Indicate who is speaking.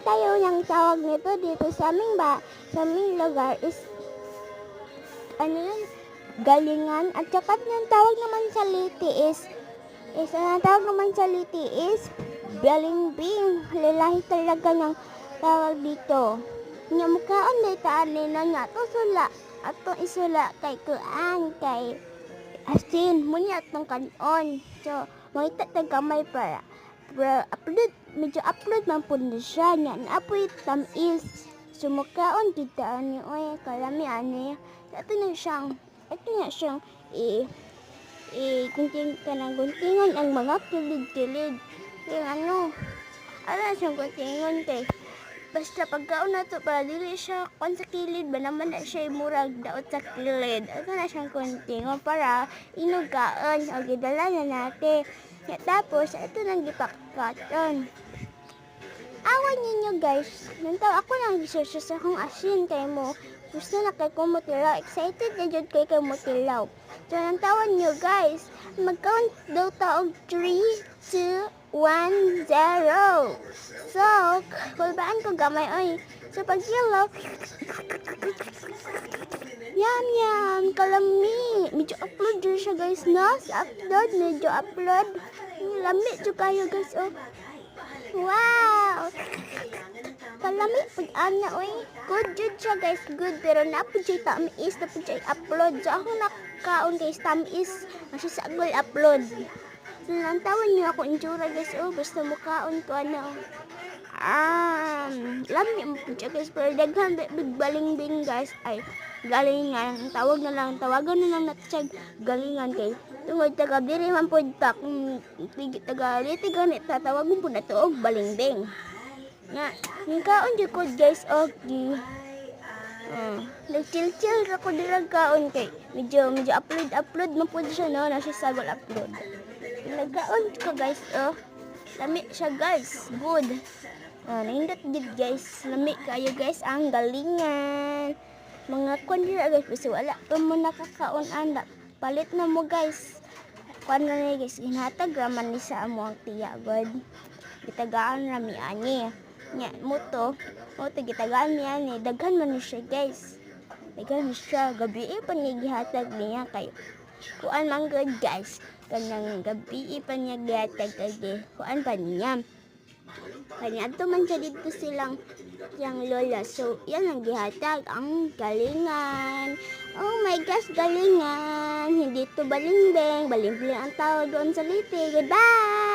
Speaker 1: tayo ng tawag nito dito sa aming lugar is ano yun, galingan. At saka yung tawag naman sa liti ang tawag naman sa liti is balimbing. Lalahi talaga ng tawag dito. Nya mukhaan day taan nila nya to sula atong isula kay kuan kay asin munya atong kanon. So mangita tag kamay para upload medyo upload man pud siya nya naapoy tamis. So mukhaon kita ani oy kalami ani. Ito na siyang gunting ka ng guntingan ang mga kilid-kilid. Yung siyang guntingan kay basta pagkaon na to para dili siya kon sa kilid ba naman na siya murag daot sa kilid. Ito na siyang guntingan para inugaan o gidala na natin. Tapos ito nang gipakatan. Awan ninyo guys. Nantaw ako nang research sa akong asin kay mo. Gusto na kay kumutilaw. Excited na dyan kay kumutilaw. So, nantawan nyo guys. Mag-count daw taog 3, 2, 1, 0. So, kulbaan ko gamay. Oy. So, pag yellow. Yum, yum. Kalami. Medyo upload dyan siya guys. No? Sa upload. Medyo upload. Lami dyan kayo guys. Oh. Wow. Kalami pag anya oy. Good jud siya guys, good pero napud siya tamis, napud siya upload. So ako nakaon guys tamis, masya sa agol upload. So nantawan niyo ako insura guys, oh basta mukaon ko ano. Lami mo pud siya guys, pero daghan big balingbing guys ay galingan. Tawagan na lang natin galingan kay tungod taga diri man pud ta kung taga dito ganit tatawagon pud nato og balingbing. Nga, yung kaon dyan ko guys, okay. Nag-chill-chill ako dirang kaon kay medyo upload mo po siya no, nasa sagol upload. Nag-kaon ko guys, lami siya guys, good. Nahindot din guys, lami kayo guys, ang galingan. Mga kwan dira guys, kasi wala pa mo nakakaon anda. Palit na mo guys. Kwan na guys, ginhatag raman ni sa amo ang tiya, good. Gitagaan rami ani. Nya moto gitagaan niya ni daghan man ni siya guys. Daghan siya gabi pa niya gihatag niya kay kuan man good guys. Kanang gabi pa niya gihatag kay kuan pa niya. Kanya ato man siya dito silang yang lola. So yan ang gihatag ang galingan. Oh my gosh, galingan. Hindi to balimbing ang tawag doon sa liti. Goodbye.